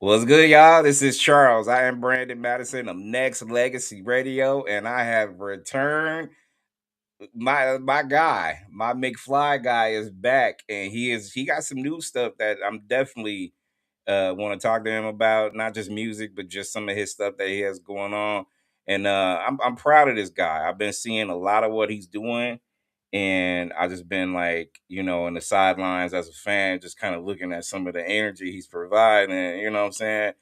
What's good, y'all? This is Charles. I am Brandon Madison of Nexxlegacy Radio, and I have returned. My guy, my McFly guy, is back, and he got some new stuff that I'm definitely want to talk to him about. Not just music, but just some of his stuff that he has going on. And I'm proud of this guy. I've been seeing a lot of what he's doing, and I just been like, in the sidelines as a fan, just kind of looking at some of the energy he's providing. You know what I'm saying?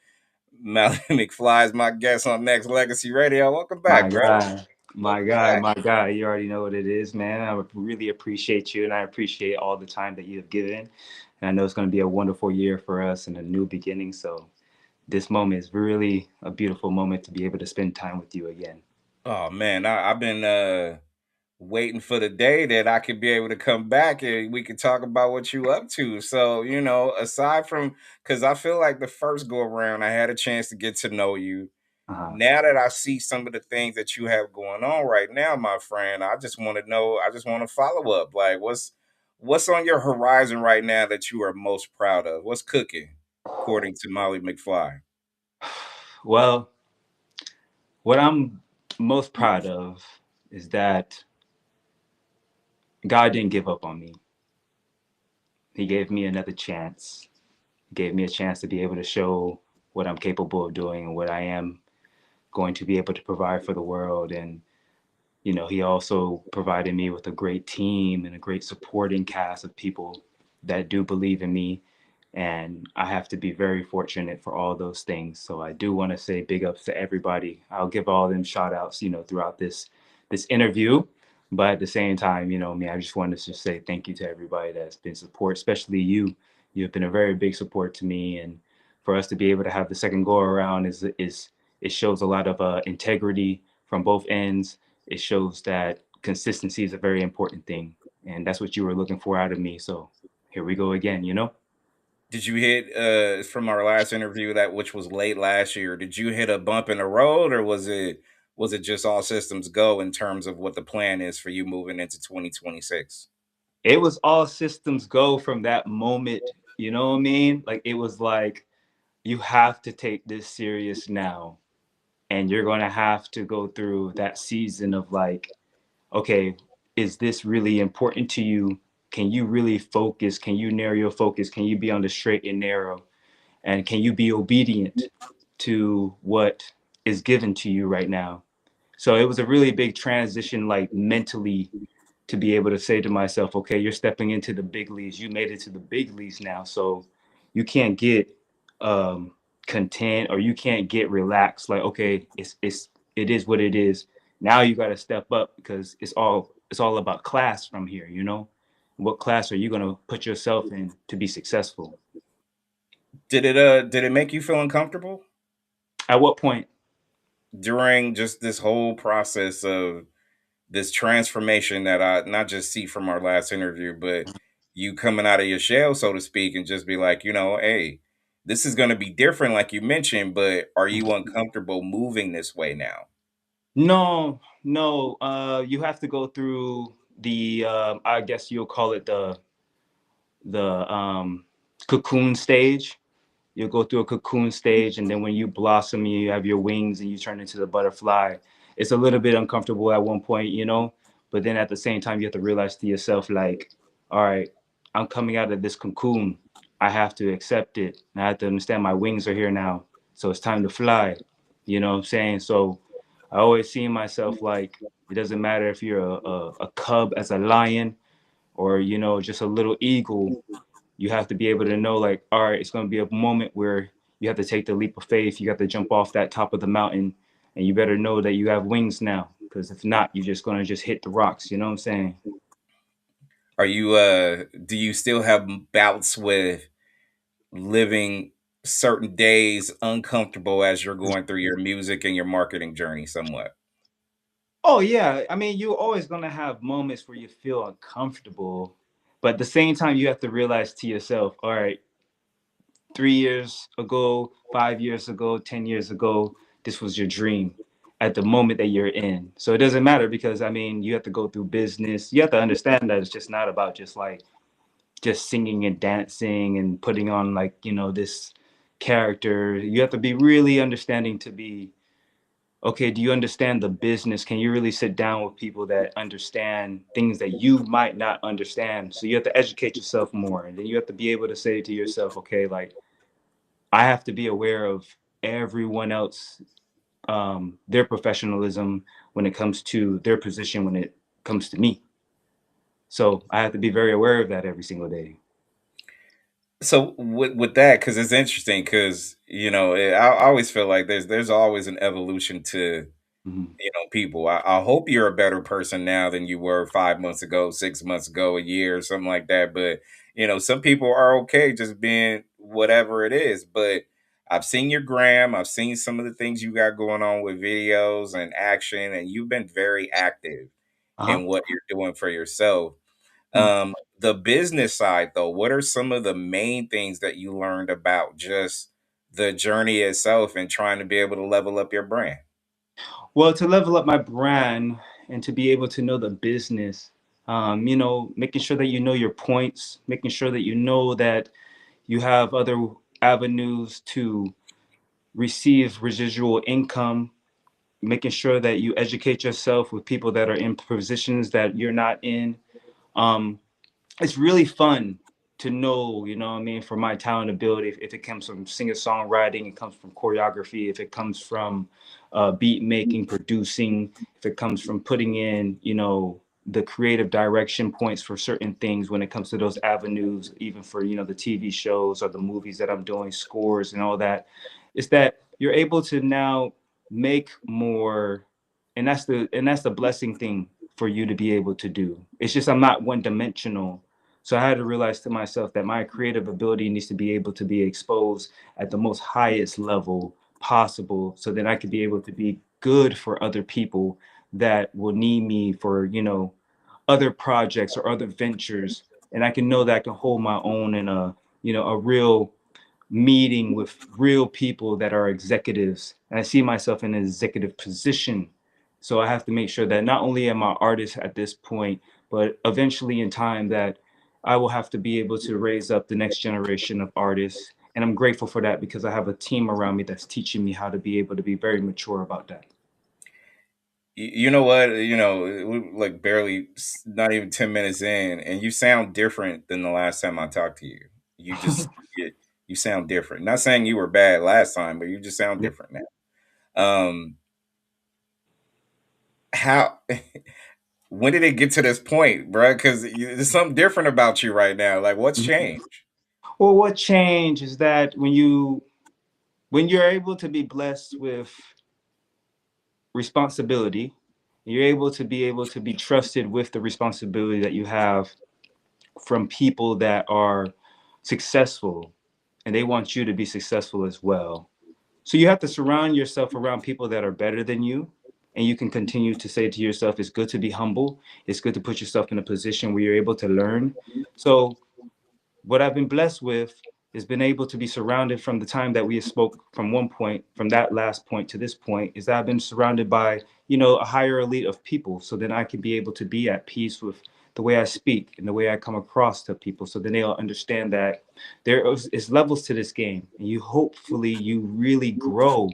Maliee McFly is my guest on Next Legacy Radio. Welcome My back, bro. guy, my Welcome guy, back. my guy. You already know what it is, man. I would really appreciate you, and I appreciate all the time that you have given. And I know it's going to be a wonderful year for us and a new beginning. So this moment is really a beautiful moment to be able to spend time with you again. Oh man, I've been waiting for the day that I could be able to come back and we could talk about what you up to. So, aside from because I feel like the first go around, I had a chance to get to know you. Uh-huh. Now that I see some of the things that you have going on right now, my friend, I just want to know, I just want to follow up. Like what's on your horizon right now that you are most proud of? What's cooking, according to Molly McFly? Well, what I'm most proud of is that God didn't give up on me. He gave me another chance. He gave me a chance to be able to show what I'm capable of doing and what I am going to be able to provide for the world. And he also provided me with a great team and a great supporting cast of people that do believe in me. And I have to be very fortunate for all those things. So I do want to say big ups to everybody. I'll give all them shout outs, throughout this interview. But at the same time, me, I just wanted to say thank you to everybody that's been support, especially you. You've been a very big support to me. And for us to be able to have the second go around is it shows a lot of integrity from both ends. It shows that consistency is a very important thing, and that's what you were looking for out of me. So here we go again. Did you hit from our last interview that which was late last year? Did you hit a bump in the road, or was it just all systems go in terms of what the plan is for you moving into 2026? It was all systems go from that moment. You know what I mean? Like it was like you have to take this serious now, and you're going to have to go through that season of like, okay, is this really important to you? Can you really focus? Can you narrow your focus? Can you be on the straight and narrow? And can you be obedient to what is given to you right now? So it was a really big transition, like mentally, to be able to say to myself, okay, you're stepping into the big leagues. You made it to the big leagues now. So you can't get um, content, or you can't get relaxed. Like, okay, it is what it is. Now you got to step up because it's all about class from here. What class are you going to put yourself in to be successful? Did it make you feel uncomfortable At what point? during just this whole process of this transformation that I not just see from our last interview, but you coming out of your shell, so to speak, and just be like, hey, this is going to be different, like you mentioned, but are you uncomfortable moving this way now? No, no. You have to go through the. I guess you'll call it the cocoon stage. You'll go through a cocoon stage, and then when you blossom, you have your wings, and you turn into the butterfly. It's a little bit uncomfortable at one point, but then at the same time, you have to realize to yourself, like, all right, I'm coming out of this cocoon. I have to accept it. And I have to understand my wings are here now, so it's time to fly. You know what I'm saying? So I always see myself like it doesn't matter if you're a cub as a lion, or just a little eagle. You have to be able to know, like, all right, it's going to be a moment where you have to take the leap of faith. You have to jump off that top of the mountain, and you better know that you have wings now, because if not, you're just going to just hit the rocks. You know what I'm saying? Are you do you still have bouts with living certain days uncomfortable as you're going through your music and your marketing journey somewhat? Oh yeah, I mean, you're always going to have moments where you feel uncomfortable, but at the same time, you have to realize to yourself, all right, 3 years ago, 5 years ago, 10 years ago, this was your dream at the moment that you're in. So it doesn't matter, because I mean, you have to go through business. You have to understand that it's just not about just singing and dancing and putting on, like, this. character. You have to be really understanding to be okay. Do you understand the business? Can you really sit down with people that understand things that you might not understand? So you have to educate yourself more, and then you have to be able to say to yourself, okay, like I have to be aware of everyone else, their professionalism when it comes to their position when it comes to me. So I have to be very aware of that every single day. So with that, because it's interesting, because I always feel like there's always an evolution to Mhm. people. I hope you're a better person now than you were 5 months ago, 6 months ago, a year, something like that. But some people are okay just being whatever it is. But I've seen your gram. I've seen some of the things you got going on with videos and action, and you've been very active Uh-huh. in what you're doing for yourself. Mm. The business side, though, what are some of the main things that you learned about just the journey itself and trying to be able to level up your brand? Well, to level up my brand and to be able to know the business, making sure that you know your points, making sure that you know that you have other avenues to receive residual income, making sure that you educate yourself with people that are in positions that you're not in. Um, it's really fun to know, what I mean, for my talent ability, if it comes from singer songwriting, it comes from choreography, if it comes from beat making, producing, if it comes from putting in, the creative direction points for certain things when it comes to those avenues, even for, the TV shows or the movies that I'm doing, scores and all that, is that you're able to now make more, and that's the blessing thing for you to be able to do. It's just I'm not one dimensional. So I had to realize to myself that my creative ability needs to be able to be exposed at the most highest level possible so that I could be able to be good for other people that will need me for, other projects or other ventures. And I can know that I can hold my own in a real meeting with real people that are executives, and I see myself in an executive position. So I have to make sure that not only am I artist at this point, but eventually in time that I will have to be able to raise up the next generation of artists. And I'm grateful for that because I have a team around me that's teaching me how to be able to be very mature about that. You know what? We like barely, not even 10 minutes in, and you sound different than the last time I talked to you. You just you sound different. Not saying you were bad last time, but you just sound Yeah. different now. Um, how? When did it get to this point, bro? Because there's something different about you right now. Like, what's Mhm. changed? Well, what changed is that when you're able to be blessed with responsibility, you're able to be trusted with the responsibility that you have from people that are successful, and they want you to be successful as well. So you have to surround yourself around people that are better than you, and you can continue to say to yourself, it's good to be humble, it's good to put yourself in a position where you're able to learn. So what I've been blessed with is been able to be surrounded from the time that we spoke from one point, from that last point to this point, is that I've been surrounded by, a higher elite of people. So then I can be able to be at peace with the way I speak and the way I come across to people. So then they'll understand that there is levels to this game. And you really grow.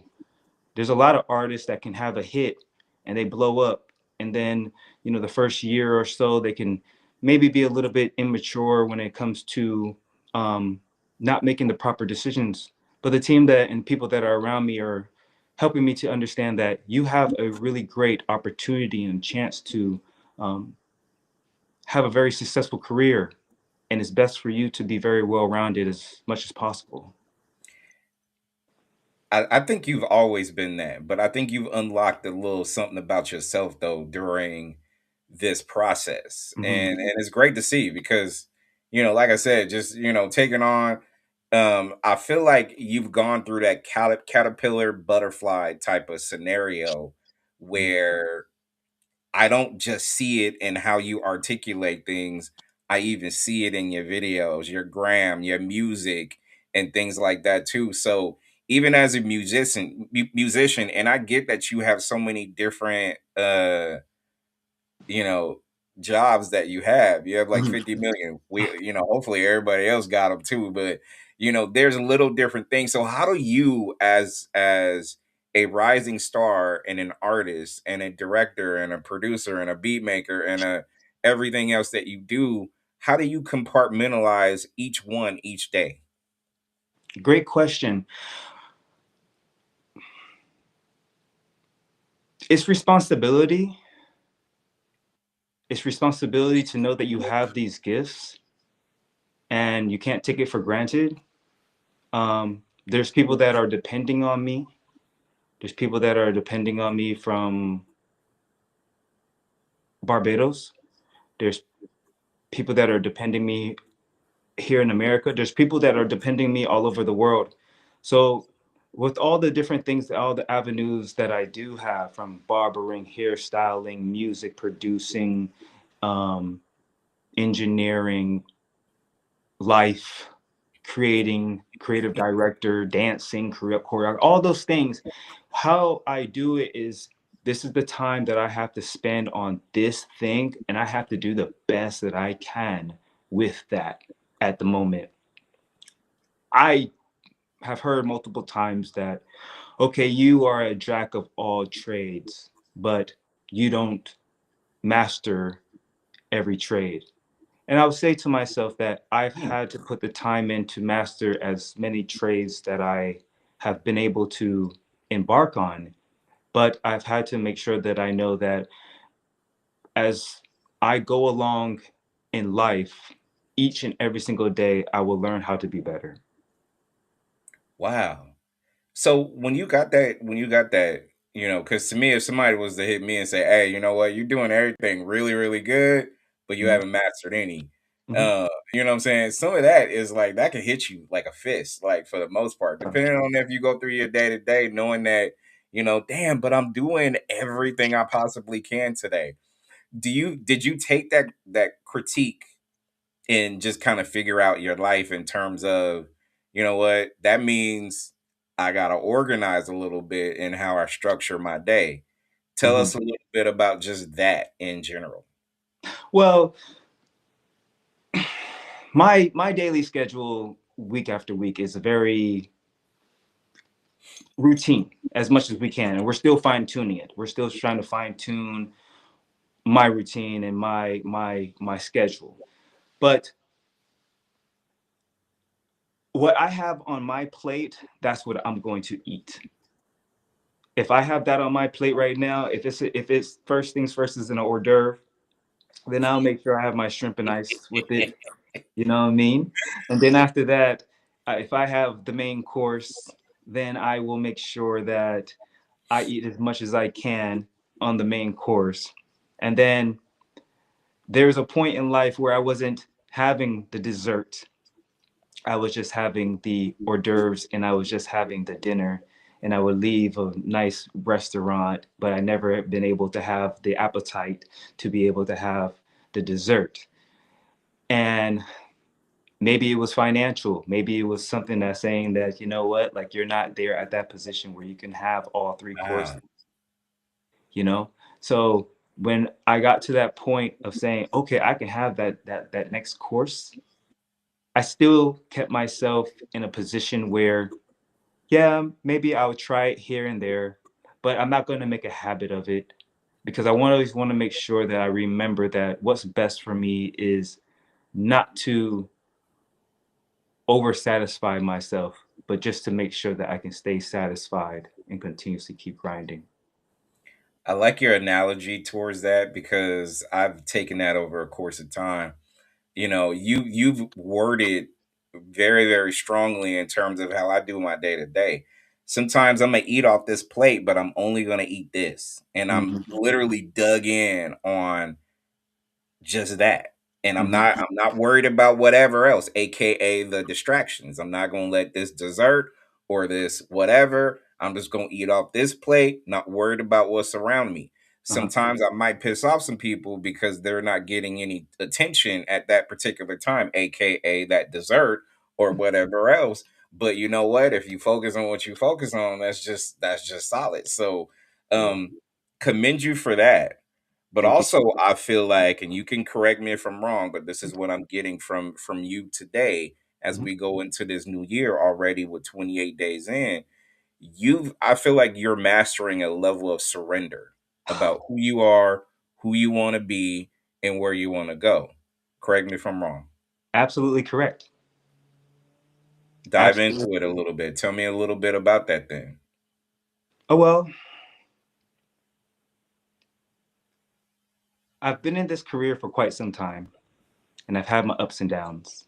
There's a lot of artists that can have a hit and they blow up, and then the first year or so they can maybe be a little bit immature when it comes to um, not making the proper decisions, but the team that and people that are around me are helping me to understand that you have a really great opportunity and chance to um, have a very successful career, and it's best for you to be very well rounded as much as possible. I think you've always been that, but I think you've unlocked a little something about yourself though during this process, Hmm. and it's great to see because like I said, just taking on. I feel like you've gone through that caterpillar butterfly type of scenario where I don't just see it in how you articulate things. I even see it in your videos, your gram, your music, and things like that too. So even as a musician, and I get that you have so many different, you know, jobs that you have. You have like Hmm. 50 million. Hopefully everybody else got them too. But there's a little different things. So how do you, as a rising star and an artist and a director and a producer and a beat maker and a everything else that you do, how do you compartmentalize each one each day? Great question. It's responsibility. It's responsibility to know that you have these gifts and you can't take it for granted. There's people that are depending on me. There's people that are depending on me from Barbados. There's people that are depending me here in America. There's people that are depending me all over the world. So with all the different things, all the avenues that I do have, from barbering, hairstyling, music producing, um, engineering, life, creating, creative director, dancing, choreography, all those things. How I do it is, this is the time that I have to spend on this thing, and I have to do the best that I can with that at the moment. I have heard multiple times that, okay, you are a jack of all trades, but you don't master every trade. And I would say to myself that I've Hmm. had to put the time in to master as many trades that I have been able to embark on. But I've had to make sure that I know that as I go along in life, each and every single day, I will learn how to be better. Wow. So when you got that, because to me, if somebody was to hit me and say, "Hey, you know what? You're doing everything really, really good, but you Mhm, haven't mastered any," mhm, you know what I'm saying? Some of that is like that can hit you like a fist, like for the most part, depending on if you go through your day to day, knowing that damn, but I'm doing everything I possibly can today. Did you take that critique and just kind of figure out your life in terms of, you know what, that means I got to organize a little bit in how I structure my day. Tell mhm. us a little bit about just that in general. Well, my daily schedule week after week is very routine as much as we can, and we're still fine tuning it. We're still trying to fine tune my routine and my schedule. But what I have on my plate, that's what I'm going to eat. If I have that on my plate right now, if it's first things first is an hors d'oeuvre, then I'll make sure I have my shrimp and ice with it. You know what I mean? And then after that, if I have the main course, then I will make sure that I eat as much as I can on the main course. And then there's a point in life where I wasn't having the dessert. I was just having the hors d'oeuvres and I was just having the dinner. And I would leave a nice restaurant, but I never have been able to have the appetite to be able to have the dessert. And maybe it was financial. Maybe it was something that's saying that, you know what, like you're not there at that position where you can have all three Wow. courses, you know? So when I got to that point of saying, okay, I can have that next course, I still kept myself in a position where, yeah, maybe I'll try it here and there, but I'm not going to make a habit of it, because always want to make sure that I remember that what's best for me is not to over satisfy myself, but just to make sure that I can stay satisfied and continuously keep grinding. I like your analogy towards that because I've taken that over a course of time. You've worded very, very strongly in terms of how I do my day to day. Sometimes I'm gonna eat off this plate, but I'm only gonna eat this, and I'm Mhm, literally dug in on just that. And I'm mhm, not I'm not worried about whatever else, aka the distractions. I'm not going to let this dessert or this whatever. I'm just going to eat off this plate, not worried about what's around me. uh-huh, Sometimes I might piss off some people because they're not getting any attention at that particular time, aka that dessert or whatever else. But you know what? If you focus on what you focus on, that's just solid. So yeah. um commend you for that. But Thank you. also, I feel like, and you can correct me if I'm wrong, but this is what I'm getting from you today as Mhm. we go into this new year already with 28 days in, I feel like you're mastering a level of surrender about who you are, who you want to be, and where you want to go. Correct me if I'm wrong. Absolutely correct. Dive Absolutely. into it a little bit. Tell me a little bit about that thing. Oh, well, I've been in this career for quite some time, and I've had my ups and downs.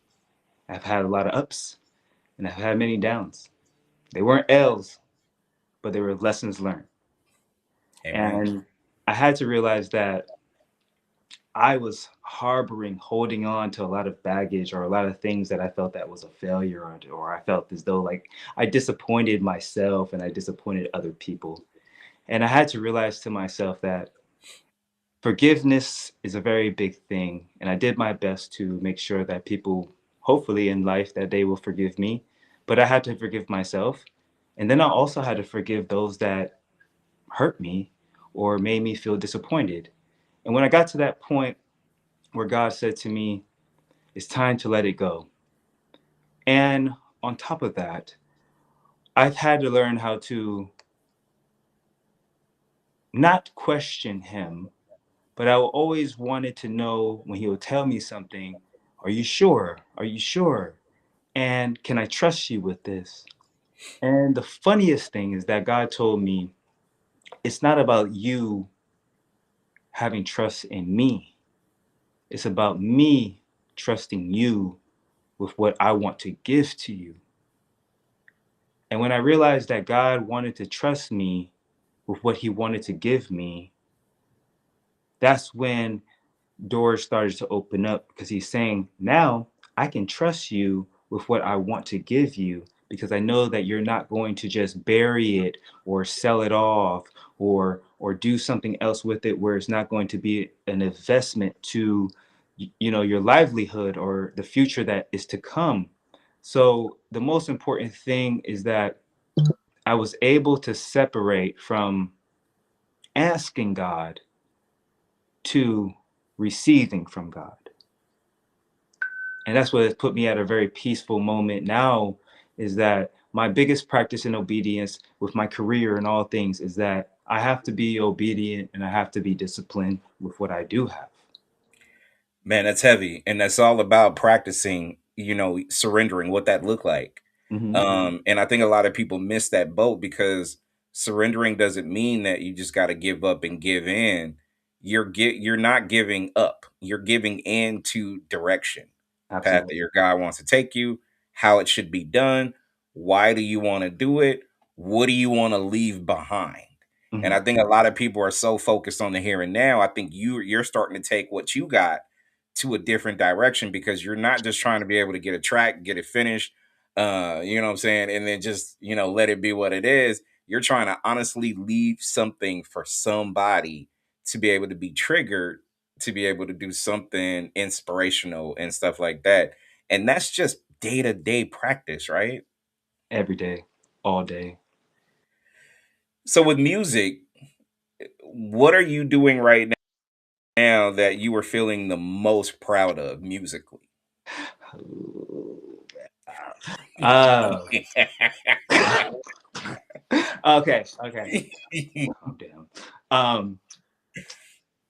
I've had a lot of ups, and I've had many downs. They weren't L's, but they were lessons learned. Amen. And I had to realize that I was harboring, holding on to a lot of baggage or a lot of things that I felt that was a failure, or I felt as though like I disappointed myself and I disappointed other people. And I had to realize to myself that forgiveness is a very big thing. And I did my best to make sure that people, hopefully in life, that they will forgive me. But I had to forgive myself. And then I also had to forgive those that hurt me or made me feel disappointed. And when I got to that point where God said to me, it's time to let it go. And on top of that, I've had to learn how to not question him, but I always wanted to know when he would tell me something, are you sure? Are you sure? And can I trust you with this? And the funniest thing is that God told me it's not about you having trust in me. It's about me trusting you with what I want to give to you. And when I realized that God wanted to trust me with what he wanted to give me, that's when doors started to open up because he's saying, now I can trust you with what I want to give you because I know that you're not going to just bury it or sell it off or do something else with it where it's not going to be an investment to your livelihood or the future that is to come. So the most important thing is that I was able to separate from asking God to receiving from God. And that's what has put me at a very peaceful moment now is that my biggest practice in obedience with my career and all things is that I have to be obedient and I have to be disciplined with what I do have. Man, that's heavy. And that's all about practicing, surrendering, what that looked like. Hmm. And I think a lot of people miss that boat because surrendering doesn't mean that you just got to give up and give in. You're not giving up. You're giving in to direction, the path that Absolutely. your God wants to take you, how it should be done, why do you want to do it, what do you want to leave behind. And Hmm. I think a lot of people are so focused on the here and now. I think you're starting to take what you got to a different direction because you're not just trying to be able to get a track, get it finished, you know what I'm saying, and then just, let it be what it is. You're trying to honestly leave something for somebody to be able to be triggered, to be able to do something inspirational and stuff like that. And that's just day-to-day practice, right? Every day, all day. So with music, what are you doing right now that you are feeling the most proud of musically? Oh, okay, okay. Calm down. Um,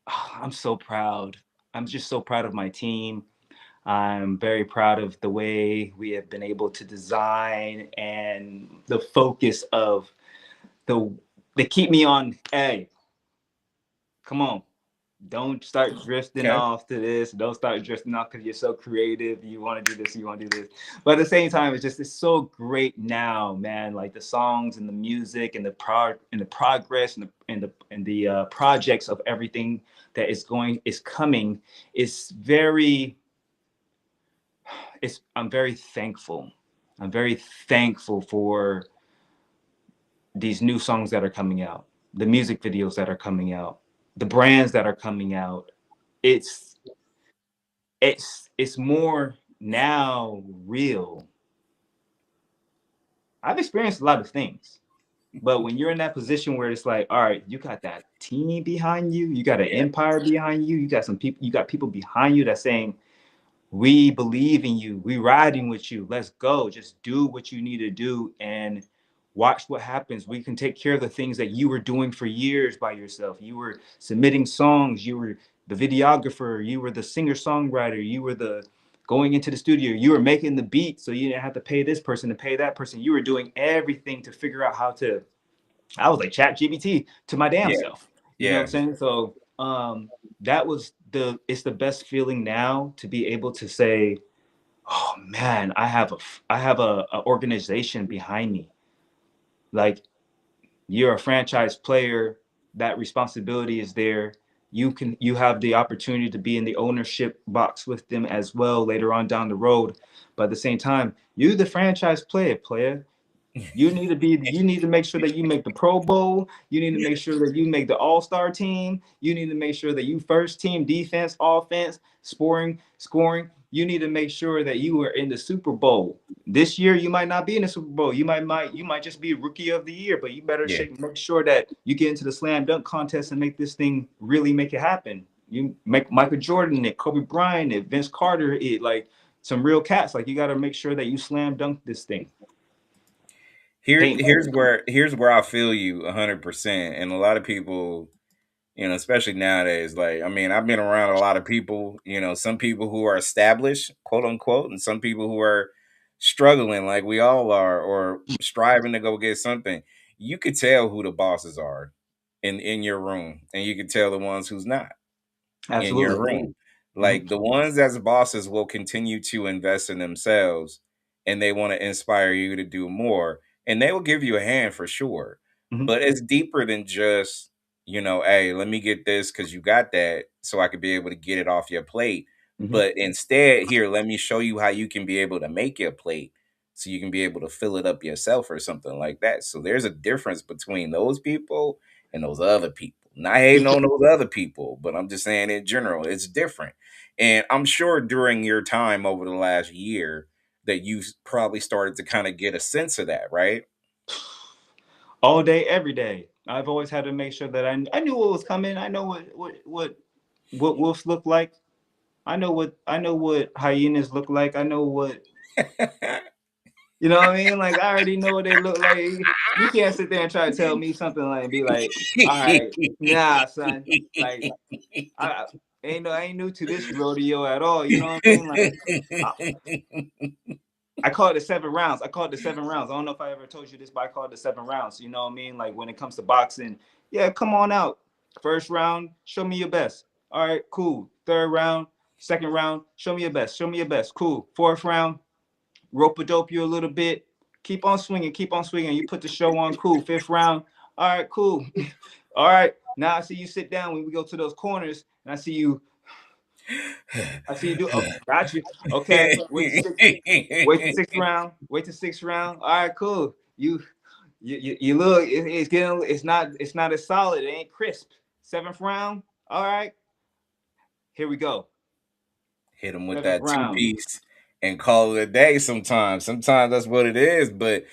I'm so proud. I'm just so proud of my team. I'm very proud of the way we have been able to design and the focus of the they keep me on, hey, come on. Don't start drifting Okay. off to this. Don't start drifting off because you're so creative. You want to do this, you want to do this. But at the same time, it's so great now, man. Like the songs and the music and the progress and the projects of everything that is coming is very it's I'm very thankful. I'm very thankful for these new songs that are coming out, the music videos that are coming out, the brands that are coming out. It's it's more now real. I've experienced a lot of things, but when you're in that position where it's like, all right, you got that team behind you, you got an Yeah. empire behind you, you got people behind you that's saying, we believe in you. We riding with you. Let's go. Just do what you need to do and watch what happens. We can take care of the things that you were doing for years by yourself. You were submitting songs. You were the videographer. You were the singer songwriter. You were the going into the studio. You were making the beat, so you didn't have to pay this person to pay that person. You were doing everything to figure out how to. I was like Chat GBT to my damn Yeah, self. You know what I'm yeah. saying? So that was the it's the best feeling now to be able to say, oh man, I have a organization behind me. Like you're a franchise player, that responsibility is there. You have the opportunity to be in the ownership box with them as well later on down the road. But at the same time, you the franchise player. You need to make sure that you make the Pro Bowl. You need to make sure that you make the All-Star team. You need to make sure that you first team defense, offense, scoring. You need to make sure that you are in the Super Bowl. This year you might not be in the Super Bowl. You might just be rookie of the year, but you better Yeah. make sure that you get into the slam dunk contest and make this thing really make it happen. You make Michael Jordan it, Kobe Bryant it, Vince Carter it, like some real cats. Like you got to make sure that you slam dunk this thing. Paint. Here's where I feel you 100%. And a lot of people, especially nowadays, like I mean, I've been around a lot of people, some people who are established, quote unquote, and some people who are struggling like we all are, or striving to go get something. You could tell who the bosses are in your room, and you could tell the ones who's not in your Absolutely. room. Hmm. Like the ones as bosses will continue to invest in themselves, and they want to inspire you to do more, and they will give you a hand for sure. Hmm. But it's deeper than just, hey, let me get this because you got that so I could be able to get it off your plate. Hmm. But instead, here, let me show you how you can be able to make your plate so you can be able to fill it up yourself or something like that. So there's a difference between those people and those other people. Not hating on those other people, but I'm just saying in general, it's different. And I'm sure during your time over the last year that you probably started to kind of get a sense of that, right? All day, every day. I've always had to make sure that I knew what was coming. I know what wolves look like. I know what hyenas look like. I know what you know what I mean. Like I already know what they look like. You can't sit there and try to tell me something like and be like, all right, nah, son. Like I I ain't new to this rodeo at all. You know what I mean? Like I, I call it the 7 rounds. I call it the 7 rounds. I don't know if I ever told you this, but I call it the 7 rounds. You know what I mean? Like when it comes to boxing, yeah, come on out. First round, show me your best. All right, cool. Third round, second round, show me your best. Show me your best. Cool. Fourth round, rope a dope you a little bit. Keep on swinging. Keep on swinging. You put the show on. Cool. Fifth round. All right, cool. All right. Now I see you sit down when we go to those corners, and I see you do. Okay, got you. Okay, wait to sixth round. Wait to sixth round. All right, cool. You look. It's getting. It's not as solid. It ain't crisp. Seventh round. All right. Here we go. Hit them with Seventh that two round. piece and call it a day. Sometimes that's what it is. But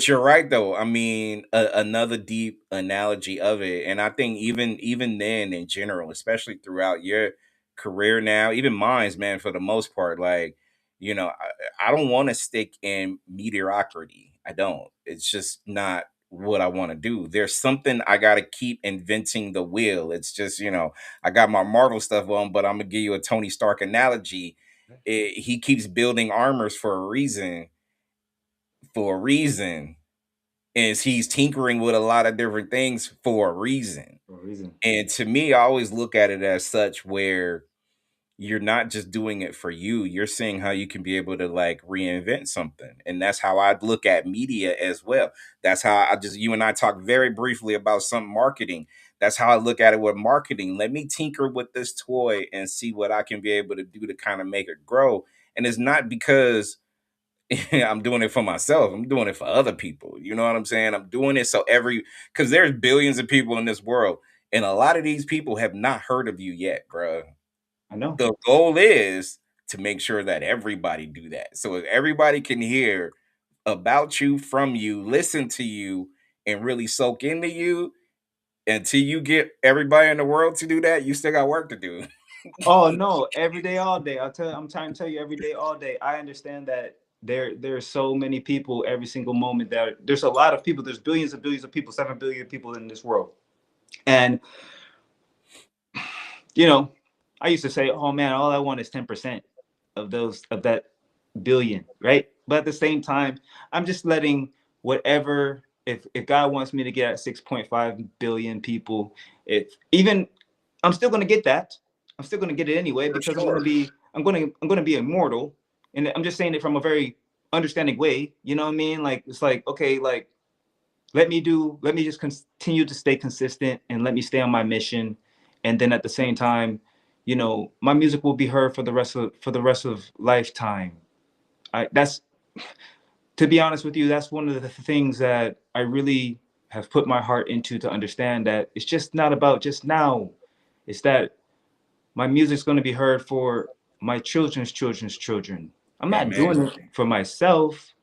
you're right though. I mean, another deep analogy of it, and I think even then in general, especially throughout your career now, even mine's, man, for the most part, like I don't want to stick in mediocrity. I don't. It's just not what I want to do. There's something I got to keep inventing the wheel. It's just, I got my Marvel stuff on, but I'm gonna give you a Tony Stark analogy. He keeps building armors for a reason. For a reason, is he's tinkering with a lot of different things for a reason. For a reason. And to me, I always look at it as such, where you're not just doing it for you, you're seeing how you can be able to like reinvent something. And that's how I look at media as well. That's how you and I talked very briefly about some marketing. That's how I look at it with marketing. Let me tinker with this toy and see what I can be able to do to kind of make it grow. And it's not because I'm doing it for myself. I'm doing it for other people. You know what I'm saying? I'm doing it so because there's billions of people in this world, and a lot of these people have not heard of you yet, bro. I know. The goal is to make sure that everybody do that. So if everybody can hear about you, from you, listen to you, and really soak into you, until you get everybody in the world to do that, you still got work to do. Oh no, every day, all day. I'm trying to tell you every day, all day. I understand that there's so many people every single moment that there's a lot of people. There's billions of people, 7 billion people in this world. And you know, I used to say, oh man, all I want is 10% of that billion, right? But at the same time, I'm just letting whatever, if God wants me to get at 6.5 billion people, if even I'm still gonna get that. I'm still gonna get it anyway For because sure. I'm gonna be immortal. And I'm just saying it from a very understanding way. You know what I mean? Like it's like, okay, like let me just continue to stay consistent and let me stay on my mission. And then at the same time, my music will be heard for the rest of lifetime. That's, to be honest with you, that's one of the things that I really have put my heart into, to understand that it's just not about just now. It's that my music's going to be heard for my children's children. I'm not Amen. doing it for myself.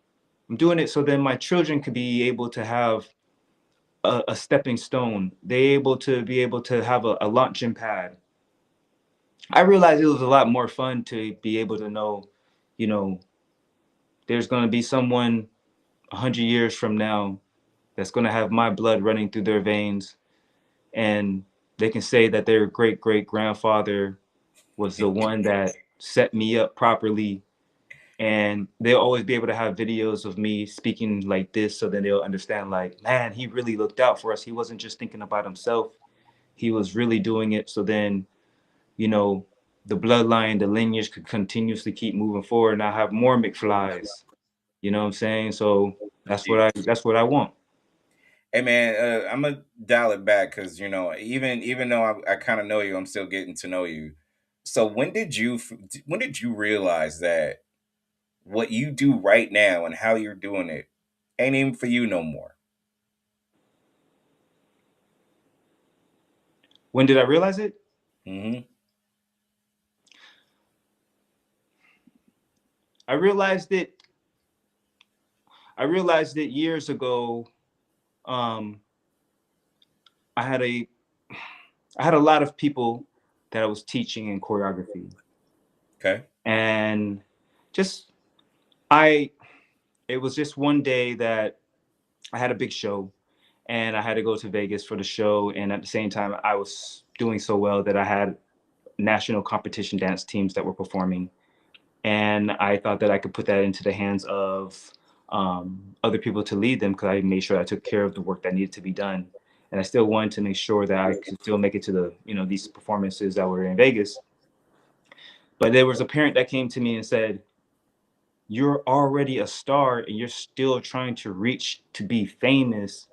I'm doing it so then my children could be able to have a stepping stone. They able to have a launching pad. I realized it was a lot more fun to be able to know, you know, there's going to be someone 100 years from now that's going to have my blood running through their veins, and they can say that their great great grandfather was the one that set me up properly. And they'll always be able to have videos of me speaking like this, so then they'll understand, like, man, he really looked out for us. He wasn't just thinking about himself, he was really doing it. So then, you know, the bloodline, the lineage could continuously keep moving forward, and I have more McFlys. You know what I'm saying? So that's what I want. Hey man, I'm gonna dial it back because even though I kind of know you, I'm still getting to know you. So when did you realize that what you do right now and how you're doing it ain't even for you no more? When did I realize it? Hmm. I realized it. I realized it years ago. Um, I had a I had a lot of people that I was teaching in choreography, Okay. and just I. It was just one day that I had a big show, and I had to go to Vegas for the show. And at the same time, I was doing so well that I had national competition dance teams that were performing, and I thought that I could put that into the hands of other people to lead them, because I made sure I took care of the work that needed to be done, and I still wanted to make sure that I could still make it to the these performances that were in Vegas. But there was a parent that came to me and said, "You're already a star, and you're still trying to reach to be famous,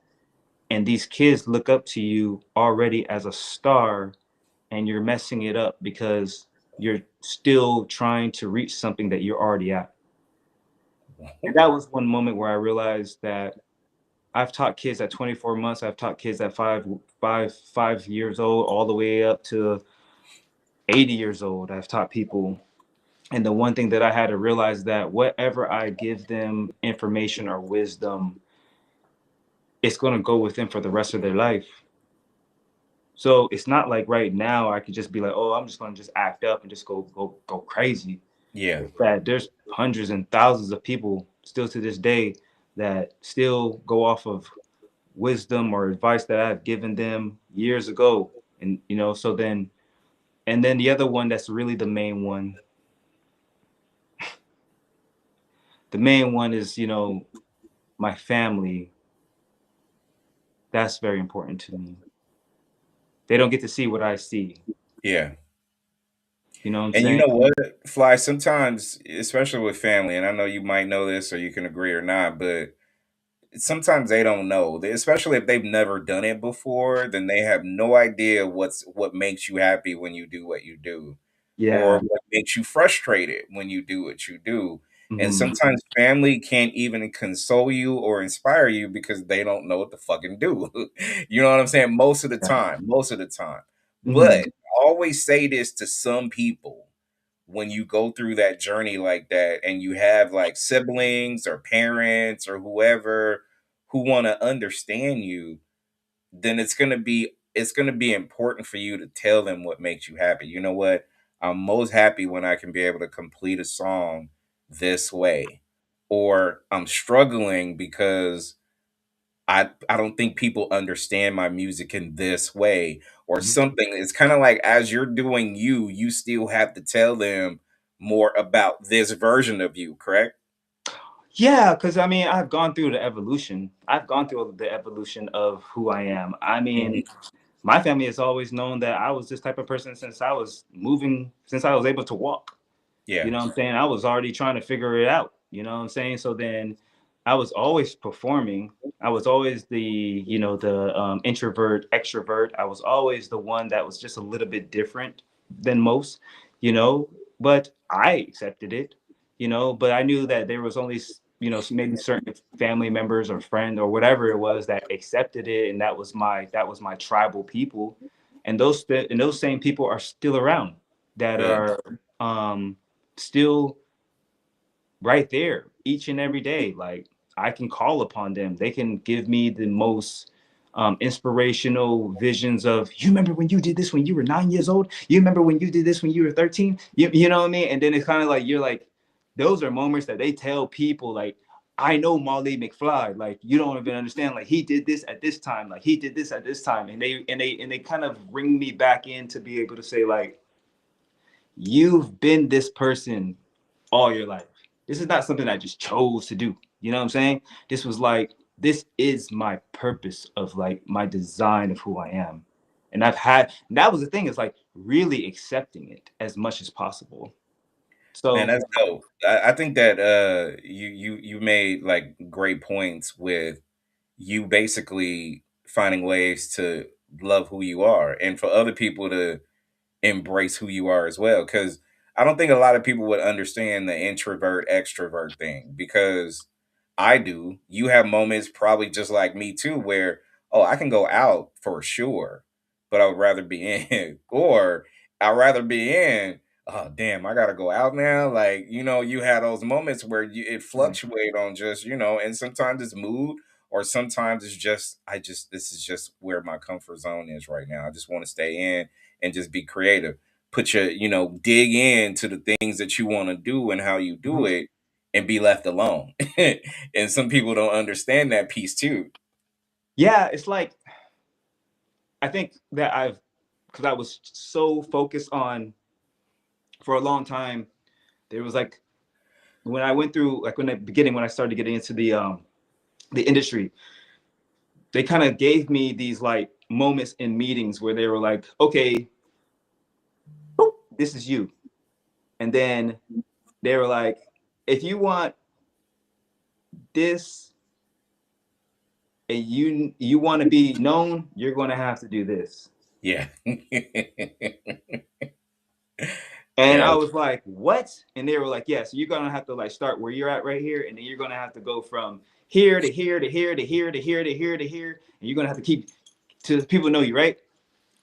and these kids look up to you already as a star, and you're messing it up because you're still trying to reach something that you're already at." And that was one moment where I realized that I've taught kids at 24 months. I've taught kids at 5 years old, all the way up to 80 years old. I've taught people. And the one thing that I had to realize, that whatever I give them information or wisdom, it's going to go with them for the rest of their life. So it's not like right now I could just be like, oh, I'm just going to just act up and just go crazy. Yeah. It's that there's hundreds and thousands of people still to this day that still go off of wisdom or advice that I've given them years ago. And so then, and then the other one that's really the main one. The main one is, my family. That's very important to me. They don't get to see what I see. Yeah. You know what I'm And you saying? know what, Fly, sometimes, especially with family, and I know you might know this or you can agree or not, but sometimes they don't know. Especially if they've never done it before, then they have no idea what makes you happy when you do what you do, or Yeah. what makes you frustrated when you do what you do. And Hmm. sometimes family can't even console you or inspire you because they don't know what to fucking do. You know what I'm saying? Most of the Yeah. time, most of the time. Hmm. But I always say this to some people: when you go through that journey like that and you have like siblings or parents or whoever who want to understand you, then it's going to be important for you to tell them what makes you happy. You know what? I'm most happy when I can be able to complete a song this way. Or I'm struggling because I don't think people understand my music in this way or Mhm. something. It's kind of like as you're doing you, you still have to tell them more about this version of you, correct? Yeah, because I mean, I've gone through the evolution. I've gone through the evolution of who I am. I Mhm. mean, my family has always known that I was this type of person since I was able to walk. Yeah, You know what I'm saying? I was already trying to figure it out. You know what I'm saying? So then I was always performing. I was always the introvert, extrovert. I was always the one that was just a little bit different than most, you know, but I accepted it, but I knew that there was only, maybe certain family members or friend or whatever it was that accepted it. And that was my tribal people. And those same people are still around that good. are still right there each and every day. Like, I can call upon them. They can give me the most inspirational visions of, you remember when you did this when you were 9 years old? You remember when you did this when you were 13? You know what I mean? And then it's kind of like, you're like, those are moments that they tell people, like, I know Molly McFly. Like, you don't even understand. Like, he did this at this time. Like, he did this at this time. And they kind of bring me back in to be able to say, like, you've been this person all your life. This is not something I just chose to do. You know what I'm saying? This was like, this is my purpose of, like, my design of who I am. And that was the thing, is like really accepting it as much as possible. Man, So, that's dope. I think that you made like great points with you basically finding ways to love who you are and for other people to embrace who you are as well. Because I don't think a lot of people would understand the introvert extrovert thing because I do. You have moments probably just like me too, where oh, I can go out for sure, but I would rather be in, or I'd rather be in. Oh damn, I gotta go out now. Like you had those moments where it fluctuate on just and sometimes it's mood, or sometimes it's just this is just where my comfort zone is right now. I just want to stay in and just be creative. Put your, dig into the things that you want to do and how you do mhm. it and be left alone. And some people don't understand that piece too. Yeah, it's like, I think that because I was so focused on, for a long time, there was like, when I went through, like, when the beginning, when I started getting into the industry, they kind of gave me these like moments in meetings where they were like, okay, boop, this is you. And then they were like, if you want this and you want to be known, you're going to have to do this. Yeah. And I Yeah. was like, what? And they were like, yeah, so you're going to have to like start where you're at right here. And then you're going to have to go from here to here to here to here to here to here to here. And you're going to have to keep to people know you, right?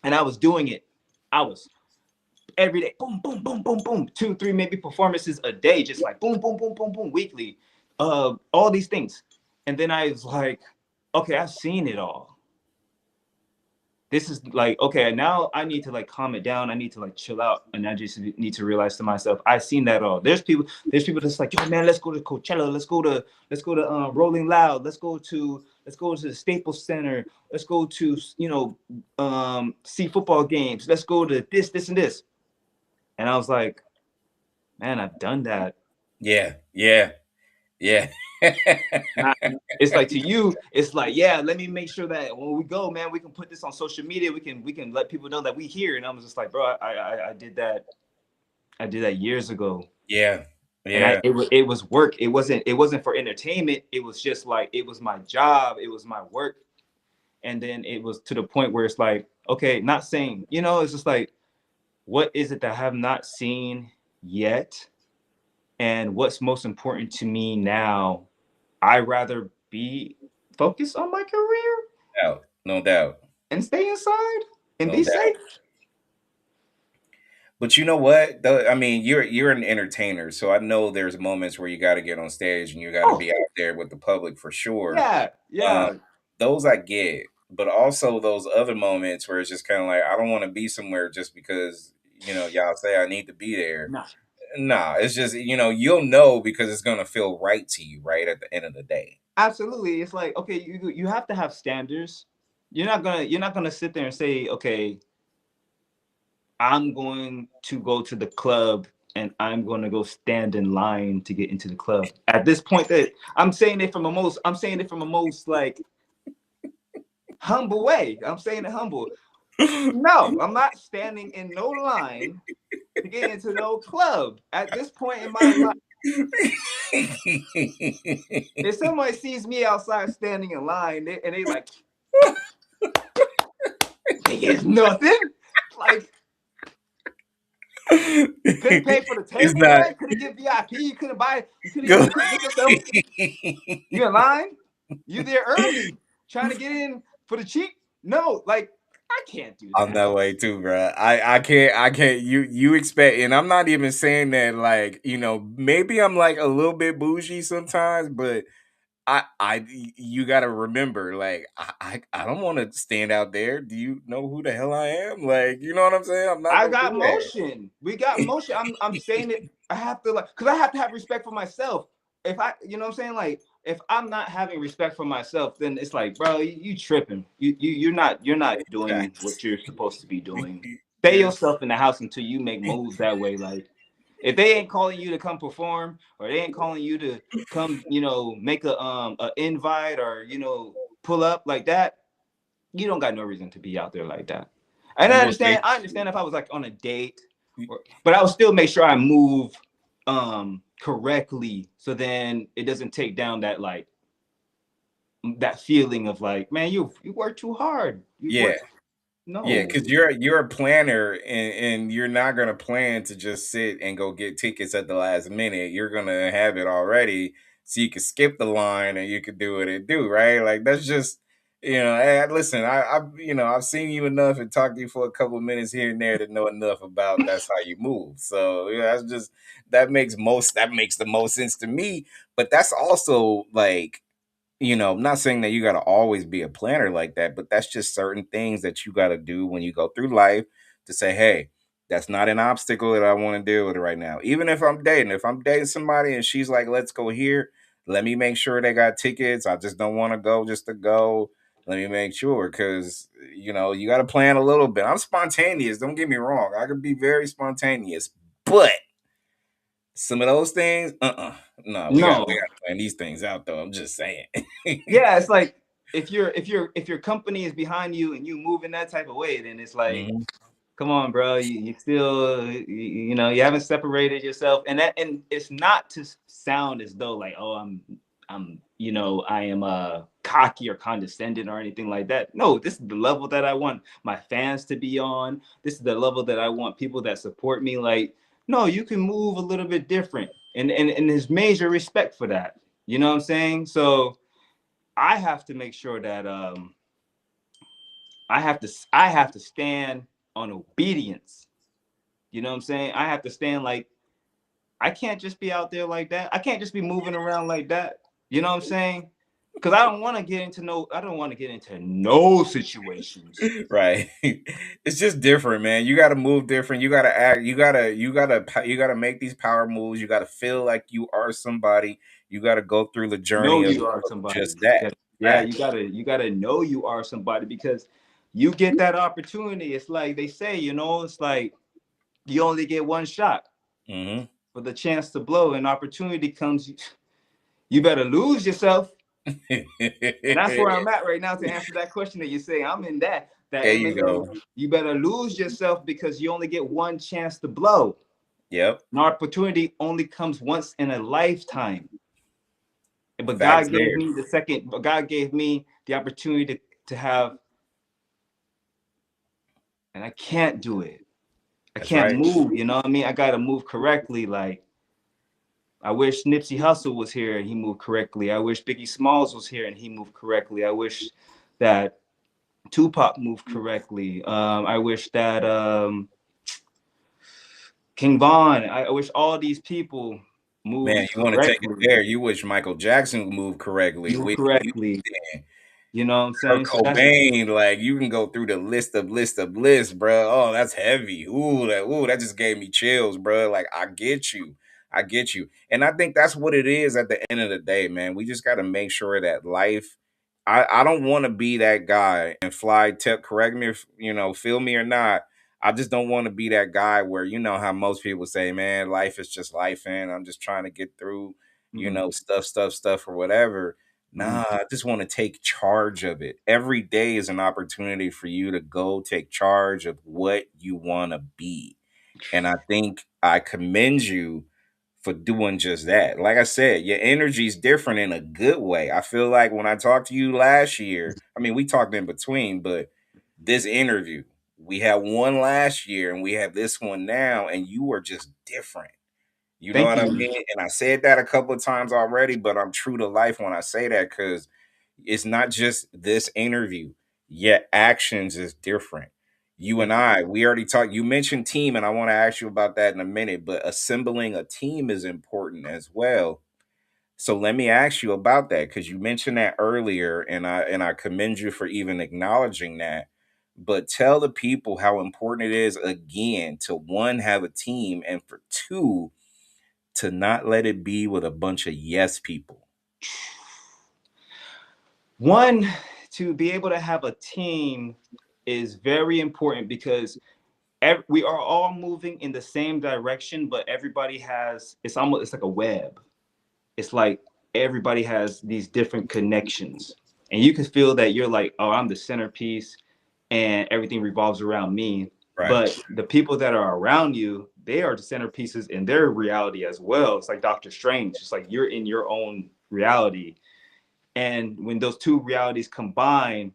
And I was doing it. I was every day, boom, boom, boom, boom, boom, 2, 3 maybe performances a day, just like boom, boom, boom, boom, boom, weekly, all these things. And then I was like, okay, I've seen it all. This is like, okay, now I need to like calm it down. I need to like chill out, and I just need to realize to myself, I've seen that all. There's people that's like, yo, man, let's go to Coachella, let's go to Rolling Loud, let's go to the Staples Center, let's go to see football games, let's go to this and this. And I was like, man, I've done that. Yeah. Yeah. Yeah. And it's like, to you, it's like, yeah, let me make sure that when we go, man, we can put this on social media. We can let people know that we here. And I was just like, bro, I did that. I did that years ago. Yeah. And I Yeah. it was work. It wasn't for entertainment. It was just like, it was my job. It was my work. And then it was to the point where it's like, okay, not saying, it's just like, what is it that I have not seen yet? And what's most important to me now? I rather be focused on my career Doubt. No doubt. and stay inside and No be doubt. safe. But you know what? Though I mean, you're an entertainer, so I know there's moments where you got to get on stage and you got to Oh, be out there with the public for sure. yeah, Um, yeah. those I get, but also those other moments where it's just kind of like I don't want to be somewhere just because y'all say I need to be there. Nah. Nah, it's just you'll know because it's gonna feel right to you, right at the end of the day. Absolutely. It's like, okay, you have to have standards. You're not gonna sit there and say, okay, I'm going to go to the club and I'm going to go stand in line to get into the club. At this point, that I'm saying it from a most like humble way. I'm saying it humble. No, I'm not standing in no line to get into no club. At this point in my life, if somebody sees me outside standing in line and they like, it's nothing. Like, couldn't pay for the It's table, not. man. Couldn't get VIP. You couldn't buy. You couldn't get yourself. You in line? You there early, trying to get in for the cheap? No, like I can't do I'm that. that way too, bro. I can't. You expect, and I'm not even saying that like maybe I'm like a little bit bougie sometimes, but you got to remember, like I don't want to stand out there. Do you know who the hell I am? Like, you know what I'm saying? I'm not I gonna do got motion. We got motion. I'm saying it. I have to like, cause I have to have respect for myself. If I, you know what I'm saying, like if I'm not having respect for myself, then it's like, bro, you tripping. You're not doing that. what you're supposed to be doing. Stay You're yourself in the house until you make moves that way. Like if they ain't calling you to come perform or they ain't calling you to come, make a invite or pull up like that, you don't got no reason to be out there like that. And you I gonna understand. take. I understand if I was like on a date, but I would still make sure I move correctly, so then it doesn't take down that like that feeling of like, man, you work too hard. You Yeah. work Yeah, no, because you're a planner, and you're not gonna plan to just sit and go get tickets at the last minute. You're gonna have it already, so you can skip the line and you can do what it do, right? Like that's just Hey, listen, I've seen you enough and talked to you for a couple of minutes here and there to know enough about that's how you move. So that's just that makes the most sense to me. But that's also like I'm not saying that you got to always be a planner like that, but that's just certain things that you got to do when you go through life to say, hey, that's not an obstacle that I want to deal with right now. Even if I'm dating somebody and she's like, let's go here, let me make sure they got tickets. I just don't want to go just to go. Let me make sure because, you got to plan a little bit. I'm spontaneous. Don't get me wrong. I can be very spontaneous, but some of those things, no, we no. got to plan these things out though. I'm just saying. Yeah, it's like if your company is behind you and you move in that type of way, then it's like, Mhm. come on, bro. You still, you haven't separated yourself, and it's not to sound as though like, oh, I am cocky or condescending or anything like that. No, this is the level that I want my fans to be on. This is the level that I want people that support me. Like, no, you can move a little bit different, and there's major respect for that. You know what I'm saying? So I have to make sure that I have to stand on obedience. You know what I'm saying? I have to stand like I can't just be out there like that. I can't just be moving around like that. You know what I'm saying? Because I don't want to get into no situations. Right. It's just different, man. You got to move different. You got to act. You got to make these power moves. You got to feel like you are somebody. You got to go through the Know journey of you are somebody. just that. Yeah, yeah, Right. you gotta know you are somebody because you get that opportunity. It's like they say, it's like you only get one shot Hmm. for the chance to blow. An opportunity comes, you better lose yourself. And that's where I'm at right now to answer that question that you say. I'm in that There you Eminem. go. You better lose yourself because you only get one chance to blow. Yep. An opportunity only comes once in a lifetime. But Facts God gave there. me the second, but God gave me the opportunity to have, and I can't do it. I That's can't right. move, you know what I mean? I gotta move correctly. Like I wish Nipsey Hussle was here and he moved correctly. I wish Biggie Smalls was here and he moved correctly. I wish that Tupac moved correctly. I wish that King Von. I wish all these people Man, moved you want to take it correctly. there. You wish Michael Jackson moved correctly. Moved Whitney correctly. Houston. You know what I'm Kurt saying? So that's Cobain, like you can go through the list, bro. Oh, that's heavy. Ooh, that just gave me chills, bro. Like I get you, and I think that's what it is at the end of the day, man. We just got to make sure that life. I don't want to be that guy and fly. Correct me if feel me or not. I just don't want to be that guy where you know how most people say, man, life is just life, and I'm just trying to get through, mhm, stuff or whatever. mhm. Nah, I just want to take charge of it. Every day is an opportunity for you to go take charge of what you want to be. And I think I commend you for doing just that. Like I said, your energy is different in a good way. I feel like when I talked to you last year, I mean, we talked in between, but this interview, we had one last year and we have this one now, and you are just different. You know Thank what I you. mean? And I said that a couple of times already, but I'm true to life when I say that because it's not just this interview. Yet actions is different. You and Thank you. we already talked. You mentioned team, and I want to ask you about that in a minute. But assembling a team is important as well. So let me ask you about that because you mentioned that earlier, and I commend you for even acknowledging that. But tell the people how important it is again to one have a team, and for two to not let it be with a bunch of yes people. One, to be able to have a team is very important because we are all moving in the same direction, but everybody has it's like a web. It's like everybody has these different connections. And you can feel that you're like, oh, I'm the centerpiece and everything revolves around me. Right. But the people that are around you, they are the centerpieces in their reality as well. It's like Doctor Strange. It's like you're in your own reality. And when those two realities combine,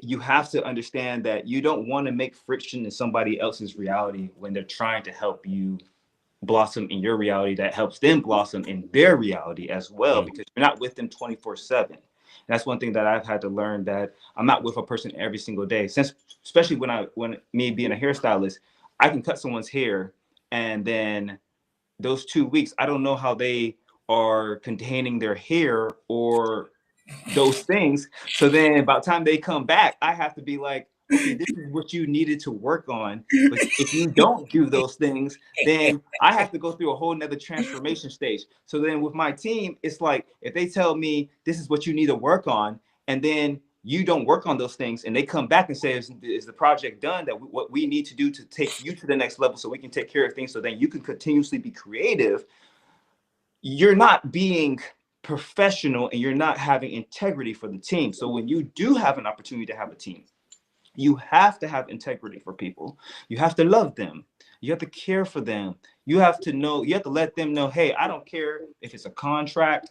you have to understand that you don't want to make friction in somebody else's reality when they're trying to help you blossom in your reality that helps them blossom in their reality as well, Mm. because you're not with them 24/7. That's one thing that I've had to learn, that I'm not with a person every single day. Since especially when me being a hairstylist, I can cut someone's hair and then those 2 weeks, I don't know how they are containing their hair or those things. So then by the time they come back, I have to be like, okay, this is what you needed to work on. But if you don't do those things, then I have to go through a whole nother transformation stage. So then with my team, it's like if they tell me this is what you need to work on, and then you don't work on those things, and they come back and say, is the project done? That what we need to do to take you to the next level so we can take care of things so then you can continuously be creative. You're not being professional and you're not having integrity for the team. So when you do have an opportunity to have a team, you have to have integrity for people. You have to love them. You have to care for them. You have to know, you have to let them know, hey, I don't care if it's a contract.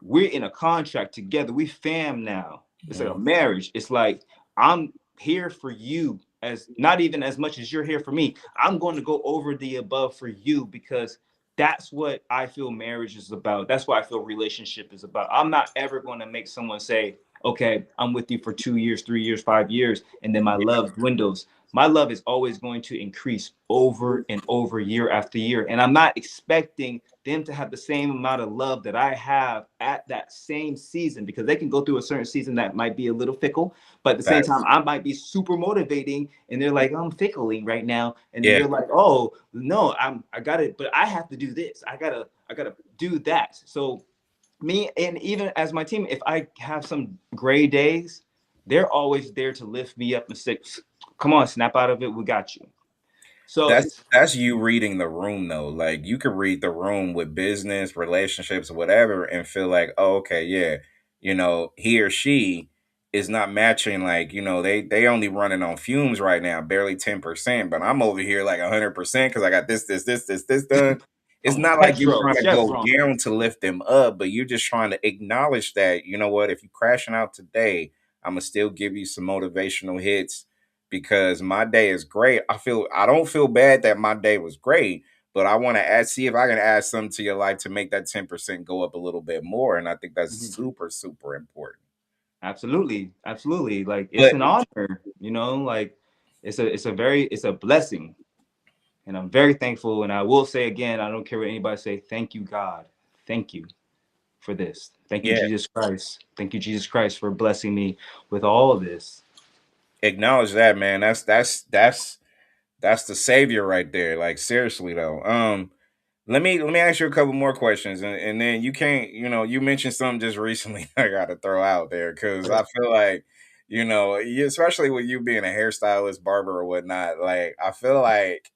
We're in a contract together. We fam now. It's like a Mhm. marriage. It's like I'm here for you as not even as much as you're here for me. I'm going to go over the above for you because that's what I feel marriage is about. That's what I feel relationship is about. I'm not ever going to make someone say, okay, I'm with you for 2 years, 3 years, 5 years, and then my love dwindles. My love is always going to increase over and over, year after year. And I'm not expecting them to have the same amount of love that I have at that same season, because they can go through a certain season that might be a little fickle, but at the same time, Facts. I might be super motivating and they're like, I'm fickling right now. And then Yeah, you're like, oh no, I got it, but I have to do this. I gotta do that. So me and even as my team, if I have some gray days, they're always there to lift me up and say, come on, snap out of it, we got you. So it's that's you reading the room though. Like you could read the room with business, relationships, whatever, and feel like, oh, okay, yeah, he or she is not matching. Like they only running on fumes right now, barely 10%, but I'm over here like 100% because I got this done. It's I'm on not like you're petrol trying to go chevron. down to lift them up, but you're just trying to acknowledge that, you know what, if you crashing out today, I'm gonna still give you some motivational hits because my day is great. I don't feel bad that my day was great, but I want to see if I can add something to your life to make that 10% go up a little bit more. And I think that's Mhm. super, super important. Absolutely, absolutely. Like it's But an honor, like it's a blessing, and I'm very thankful. And I will say again, I don't care what anybody say. Thank you, God. Thank you. for this. Thank you, Yeah, Jesus Christ. Thank you, Jesus Christ, for blessing me with all of this. acknowledge that, man. That's the savior right there. Like seriously though. Let me ask you a couple more questions, and then you can't, you mentioned something just recently I got to throw out there because I feel like, especially with you being a hairstylist, barber, or whatnot. Like I feel like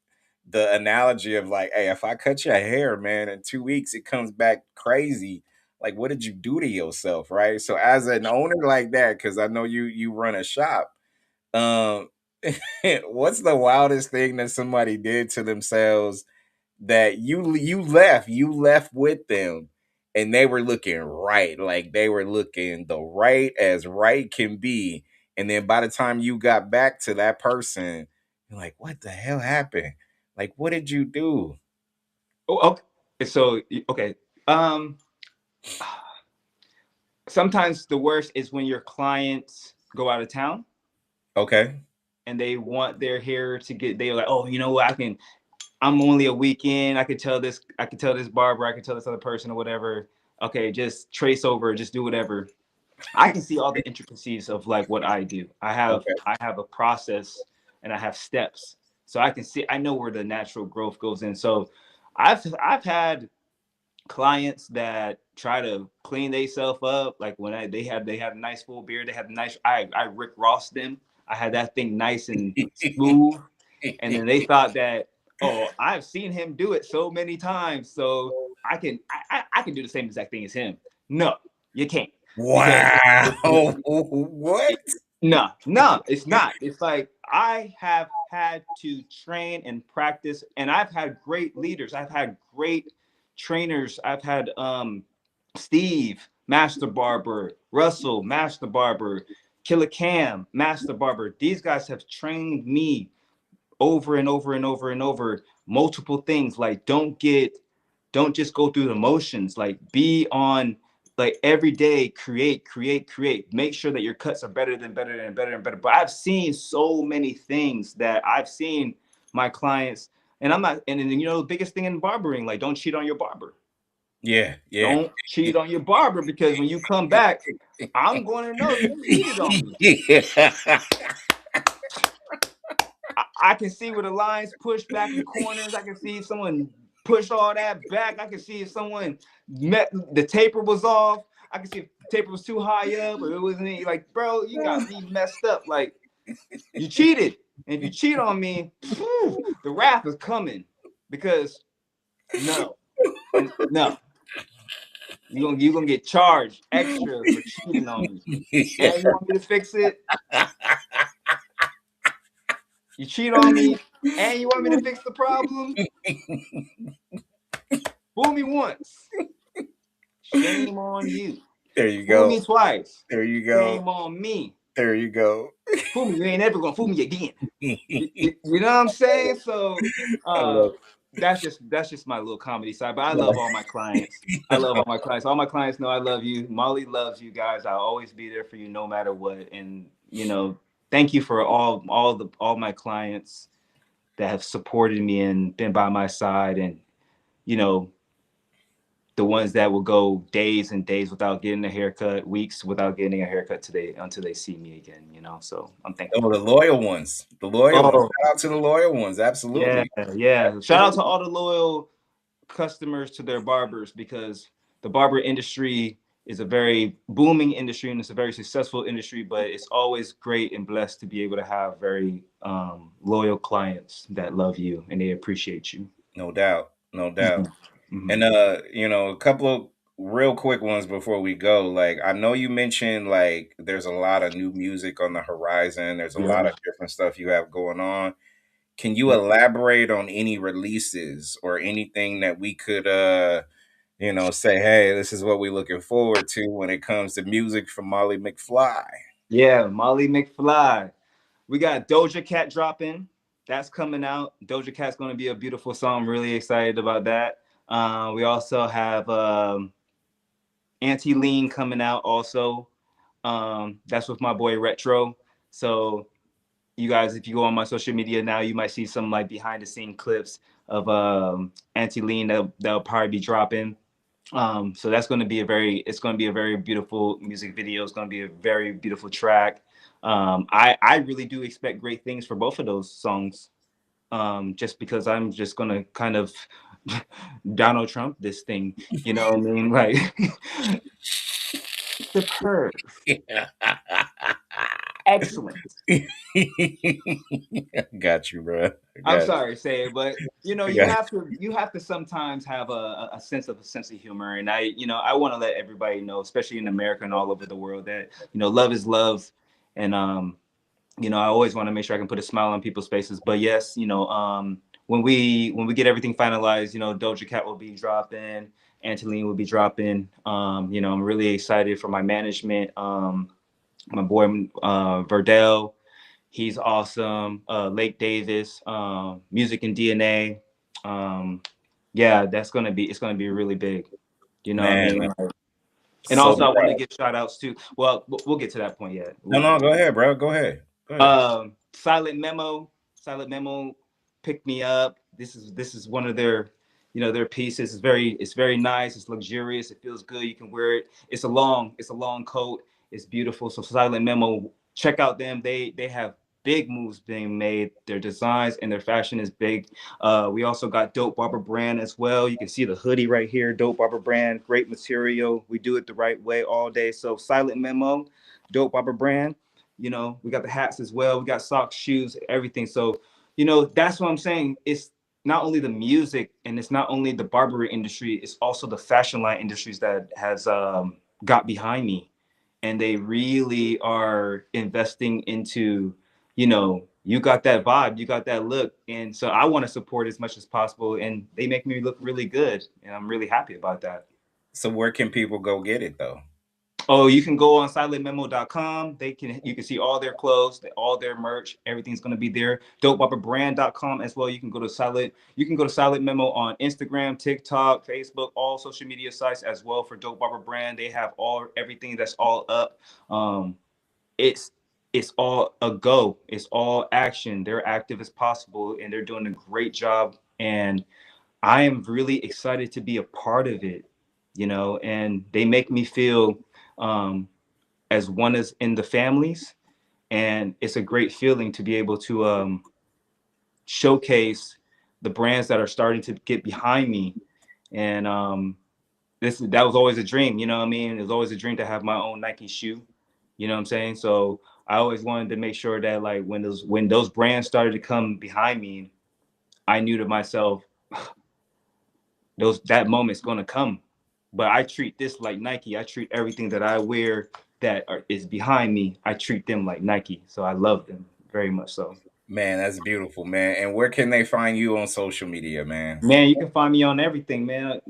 the analogy of like, hey, if I cut your hair, man, in 2 weeks it comes back crazy. Like, what did you do to yourself, right? So, as an owner like that, because I know you run a shop, um, what's the wildest thing that somebody did to themselves that you left with them and they were looking right, like they were looking the right as right can be, and then by the time you got back to that person, you're like, what the hell happened? Like, what did you do? Oh, okay. So, okay. Um, Sometimes the worst is when your clients go out of town Okay. and they want their hair to get. They're like, oh, you know what? I'm only a weekend. I can tell this barber. I can tell this other person or whatever. Okay, just trace over. Just do whatever. I can see all the intricacies of like what I do. Okay. I have a process and I have steps. So I can see I know where the natural growth goes in. So I've had clients that try to clean themselves up. Like when they had a nice full beard, they had a nice I Rick Ross them. I had that thing nice and smooth. And then they thought that, oh, I've seen him do it so many times, so I can do the same exact thing as him. No, you can't. Because Wow. What? no, it's not. It's like I have had to train and practice, and I've had great leaders. I've had great trainers. I've had Steve, Master Barber, Russell, Master Barber, Killer Cam, Master Barber. These guys have trained me over and over and over and over multiple things. Like don't just go through the motions. Like be on like every day, create, make sure that your cuts are better than better and better and better. But I've seen so many things that I've seen my clients, and I'm not, and then, the biggest thing in barbering, like don't cheat on your barber. Yeah, yeah. Don't cheat on your barber, because when you come back, I'm going to know you cheated on me. Yeah. I can see where the lines push back in corners. I can see if someone pushed all that back. I can see if someone met the taper was off. I can see if the taper was too high up or it wasn't like, bro, you got me messed up. Like you cheated. And if you cheat on me, the wrath is coming because no, and no, you're gonna get charged extra for cheating on me. Yeah. And you want me to fix it? You cheat on me and you want me to fix the problem? Fool me once. Shame on you. There you Fool go. me twice. There you go. Shame on me. There you go. Fool me, you ain't ever gonna fool me again. You know what I'm saying? So I love that's just my little comedy side. But I love it. all my clients. I love all my clients. All my clients know I love you. Molly loves you guys. I'll always be there for you no matter what. And thank you for all my clients that have supported me and been by my side, and you know the ones that will go days and days without getting a haircut, weeks without getting a haircut today until they see me again, So I'm thankful Oh, for the that. loyal ones. The loyal ones. Oh, Shout out to the loyal ones. yeah, Absolutely. yeah. Shout out to Absolutely. all the loyal customers to their barbers, because the barber industry is a very booming industry and it's a very successful industry, but it's always great and blessed to be able to have very loyal clients that love you and they appreciate you. No doubt. No doubt. Mhm. Mhm. And a couple of real quick ones before we go. Like I know you mentioned like there's a lot of new music on the horizon. There's a lot Yeah. of different stuff you have going on. Can you Yeah. elaborate on any releases or anything that we could say, hey, this is what we're looking forward to when it comes to music from Molly McFly? Yeah, Molly McFly. We got Doja Cat dropping. That's coming out. Doja Cat's going to be a beautiful song. I'm really excited about that. We also have Anti Lean coming out also. That's with my boy Retro. So you guys, if you go on my social media now, you might see some like behind the scene clips of Anti Lean that'll probably be dropping. So that's going to be a very, it's going to be a very beautiful music video. It's going to be a very beautiful track. I really do expect great things for both of those songs. Just because I'm just going to kind of Donald Trump this thing, you know what I mean? Like superb, excellent. Got you, bro. I I'm got sorry to say it, but you know, you. you have to sometimes have a sense of humor. And I want to let everybody know, especially in America and all over the world, that, love is love. And I always want to make sure I can put a smile on people's faces. But yes, when we get everything finalized, Doja Cat will be dropping, Angeline will be dropping. I'm really excited for my management. My boy Verdell, he's awesome. Lake Davis, Music and DNA. Um, yeah, it's gonna be really big. You know what I Man, mean? And so also, I want to proud. give shout outs to. Well, we'll get to that point yet. No, no, go ahead, bro. Go ahead. Go ahead. Silent Memo, Silent Memo, pick me up. This is one of their, their pieces. It's very nice. It's luxurious. It feels good. You can wear it. It's a long coat. It's beautiful. So Silent Memo, check out them. They have big moves being made. Their designs and their fashion is big. We also got Dope Barber brand as well. You can see the hoodie right here. Dope Barber brand, great material. We do it the right way all day. So Silent Memo, Dope Barber brand. We got the hats as well. We got socks, shoes, everything. So, that's what I'm saying. It's not only the music and it's not only the barbery industry, it's also the fashion line industries that has got behind me. And they really are investing into, you got that vibe, you got that look. And so I want to support as much as possible. And they make me look really good. And I'm really happy about that. So where can people go get it though? Oh, you can go on silentmemo.com. You can see all their clothes, all their merch. Everything's gonna be there. Dopebopperbrand.com as well. You can go to Silent Memo on Instagram, TikTok, Facebook, all social media sites as well for Dope Barber Brand. They have everything that's all up. Um, it's it's all a go. It's all action. They're active as possible and they're doing a great job. And I am really excited to be a part of it, and they make me feel um, as one as in the families. And it's a great feeling to be able to showcase the brands that are starting to get behind me. And that was always a dream, you know what I mean? It was always a dream to have my own Nike shoe, you know what I'm saying? So I always wanted to make sure that like when those brands started to come behind me, I knew to myself, that moment's gonna come. But I treat this like Nike. I treat everything that I wear is behind me. I treat them like Nike. So I love them very much. So, Man, that's beautiful, man. And where can they find you on social media, man? man, you can find me on everything, man.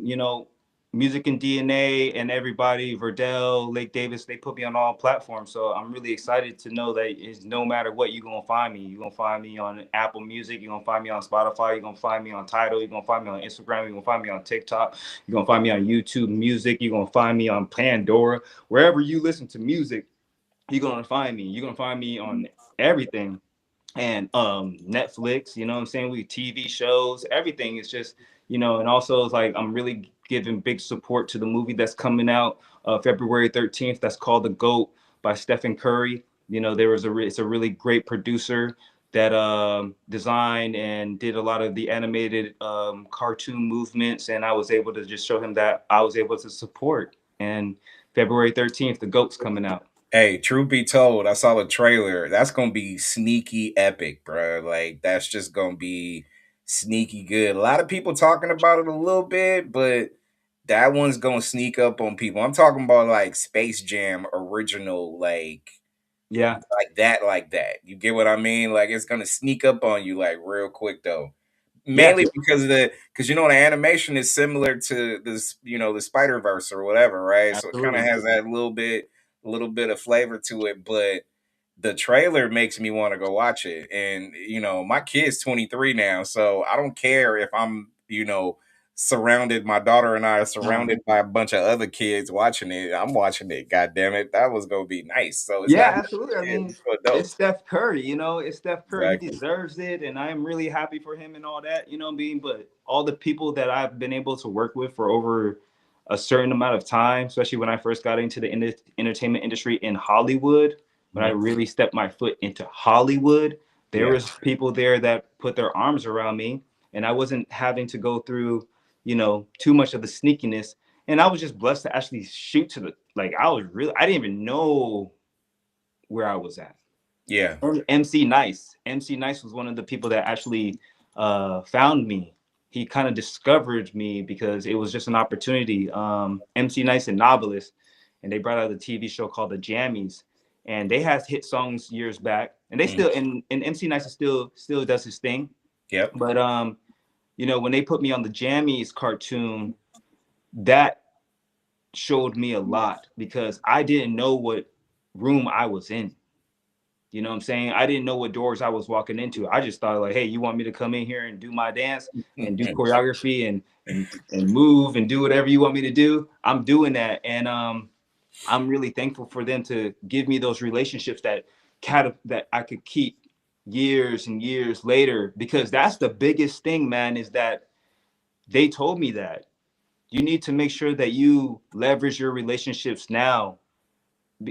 Music and DNA and everybody, Verdell, Lake Davis, they put me on all platforms. So I'm really excited to know that it's no matter what, you're gonna find me. You're gonna find me on Apple Music, you're gonna find me on Spotify, you're gonna find me on Tidal, you're gonna find me on Instagram, you're gonna find me on TikTok, you're gonna find me on YouTube Music, you're gonna find me on Pandora. Wherever you listen to music, you're gonna find me. You're gonna find me on everything, and Netflix, you know what I'm saying? We TV shows, everything is just, and also it's like I'm really giving big support to the movie that's coming out February 13th. That's called The GOAT by Stephen Curry. It's a really great producer that designed and did a lot of the animated cartoon movements, and I was able to just show him that I was able to support. And February 13th, The GOAT's coming out. Hey, truth be told, I saw the trailer. That's gonna be sneaky epic, bro. Like that's just gonna be sneaky good. A lot of people talking about it a little bit, but that one's gonna sneak up on people. I'm talking about like Space Jam original, Yeah, like that. You get what I mean? Like it's gonna sneak up on you like real quick though. yeah, Mainly because because the animation is similar to this, the Spider Verse or whatever, right? So it kind of absolutely. has that little bit of flavor to it, but the trailer makes me want to go watch it. And my kid's 23 now, so I don't care if I'm surrounded. My daughter and I are surrounded by a bunch of other kids watching it. I'm watching it. God damn it, that was gonna be nice. So it's Yeah, not just absolutely. for I kids; mean, it's for it's adults. Steph Curry, it's Steph Curry. He Exactly. deserves it. And I'm really happy for him and all that, what I mean? But all the people that I've been able to work with for over a certain amount of time, especially when I first got into the entertainment industry in Hollywood. When I Mhm. really stepped my foot into Hollywood, there Yeah. was people there that put their arms around me, and I wasn't having to go through, too much of the sneakiness. And I was just blessed to actually shoot to the like. I didn't even know where I was at. Yeah. MC Nice. MC Nice was one of the people that actually found me. He kind of discovered me because it was just an opportunity. MC Nice and Novelist, and they brought out a TV show called The Jammies, and they had hit songs years back, and they Mhm. still and MC Nice is still does his thing. Yep. But when they put me on the Jammies cartoon, that showed me a lot because I didn't know what room I was in. You know what I'm saying? I didn't know what doors I was walking into. I just thought like, hey, you want me to come in here and do my dance and do choreography and move and do whatever you want me to do? I'm doing that. And I'm really thankful for them to give me those relationships that I could keep years and years later, because that's the biggest thing, man, is that they told me that you need to make sure that you leverage your relationships now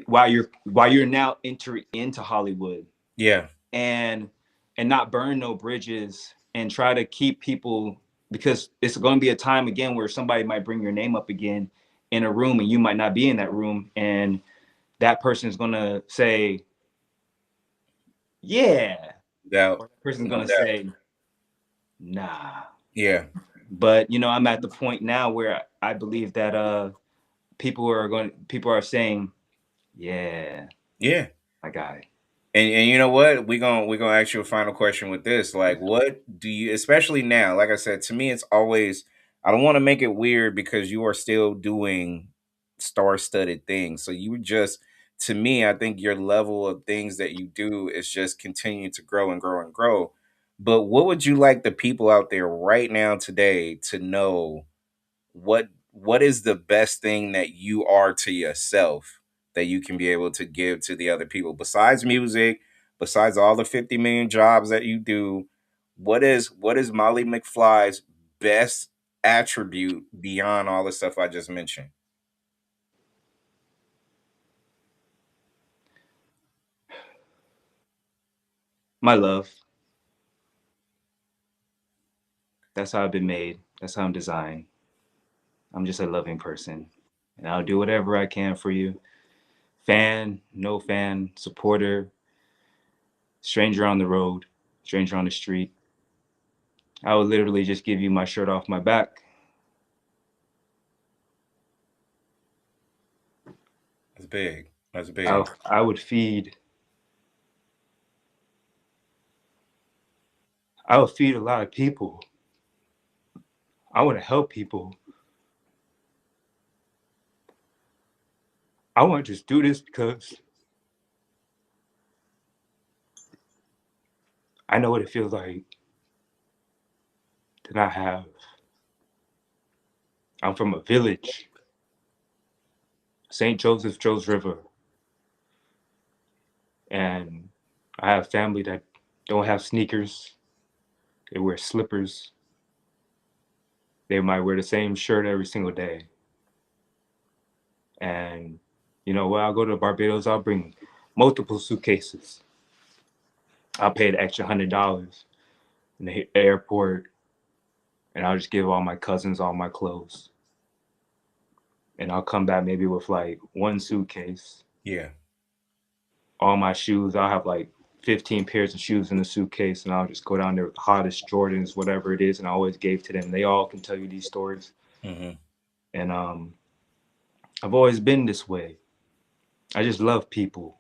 while you're now entering into Hollywood, Yeah. and not burn no bridges, and try to keep people, because it's going to be a time again where somebody might bring your name up again in a room and you might not be in that room, and that person is going to say yeah, Doubt. or that person's No going to doubt. say nah. Yeah. But I'm at the point now where I believe that people are saying yeah, Yeah. my guy. And you know what? We're gonna ask you a final question with this. Like, what do you, especially now? Like I said, to me, it's always, I don't want to make it weird because you are still doing star-studded things. So you just, to me, I think your level of things that you do is just continuing to grow and grow and grow. But what would you like the people out there right now today to know? What is the best thing that you are to yourself that you can be able to give to the other people besides music, besides all the 50 million jobs that you do? What is Molly McFly's best attribute beyond all the stuff I just mentioned? My love. That's how I've been made. That's how I'm designed. I'm just a loving person. And I'll do whatever I can for you. Fan, no fan, supporter, stranger on the road, stranger on the street. I would literally just give you my shirt off my back. That's big. That's I, big. I would feed. I would feed a lot of people. I want to help people. I want to just do this because I know what it feels like to not have. I'm from a village, St. Joseph, Joe's River, and I have family that don't have sneakers. They wear slippers. They might wear the same shirt every single day. And when I go to Barbados, I'll bring multiple suitcases. I'll pay the extra $100 in the airport, and I'll just give all my cousins all my clothes. And I'll come back maybe with like one suitcase, Yeah. all my shoes. I'll have like 15 pairs of shoes in the suitcase, and I'll just go down there with the hottest Jordans, whatever it is, and I always gave to them. They all can tell you these stories. Hmm. And I've always been this way. I just love people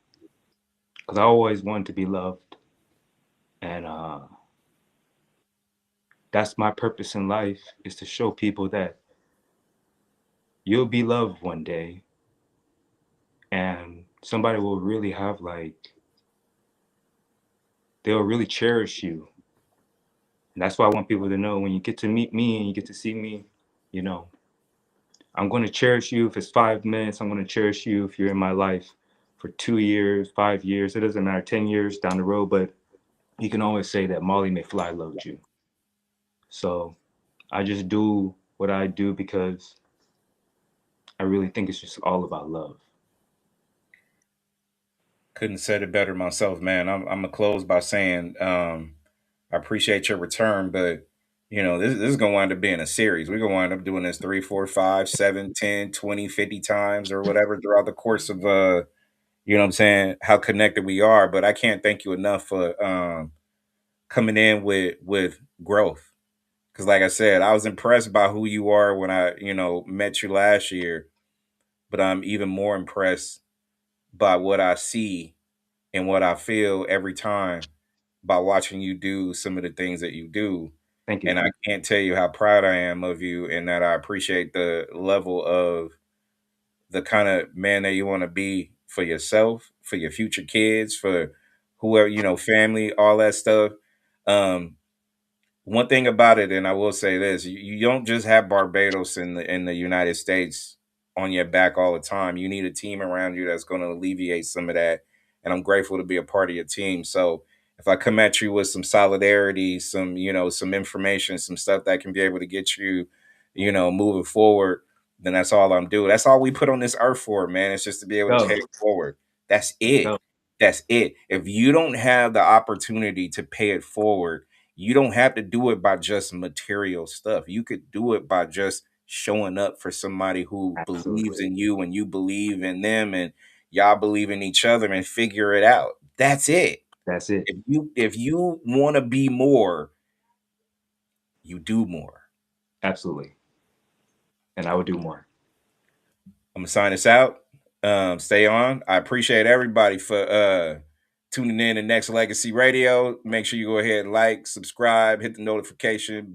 because I always wanted to be loved. And that's my purpose in life, is to show people that you'll be loved one day, and somebody will really have like, they'll really cherish you. And that's why I want people to know, when you get to meet me and you get to see me, you know, I'm going to cherish you if it's 5 minutes. I'm going to cherish you if you're in my life for 2 years, 5 years. It doesn't matter, 10 years down the road, but you can always say that Molly McFly loved you. So I just do what I do because I really think it's just all about love. Couldn't have said it better myself, man. I'm gonna close by saying I appreciate your return, but this is gonna wind up being a series. We're gonna wind up doing this 3, 4, 5, 7, 10, 20, 50 times or whatever throughout the course of what I'm saying, how connected we are. But I can't thank you enough for coming in with growth. Cause like I said, I was impressed by who you are when I, met you last year, but I'm even more impressed by what I see and what I feel every time by watching you do some of the things that you do. Thank you. And I can't tell you how proud I am of you and that I appreciate the level of the kind of man that you want to be for yourself, for your future kids, for whoever, family, all that stuff. Um, One thing about it, and I will say this: you don't just have Barbados in the United States on your back all the time. You need a team around you that's going to alleviate some of that. And I'm grateful to be a part of your team. So if I come at you with some solidarity, some information, some stuff that can be able to get you, moving forward, then that's all I'm doing. That's all we put on this earth for, man. It's just to be able to Go, pay it forward. That's it. go. That's it. If you don't have the opportunity to pay it forward, you don't have to do it by just material stuff. You could do it by just showing up for somebody who believes Absolutely. in you and you believe in them and y'all believe in each other and figure it out. That's it. That's it. If you want to be more, you do more. Absolutely. And I would do more. I'm gonna sign this out. Stay on. I appreciate everybody for tuning in to Next Legacy Radio. Make sure you go ahead and like, subscribe, hit the notification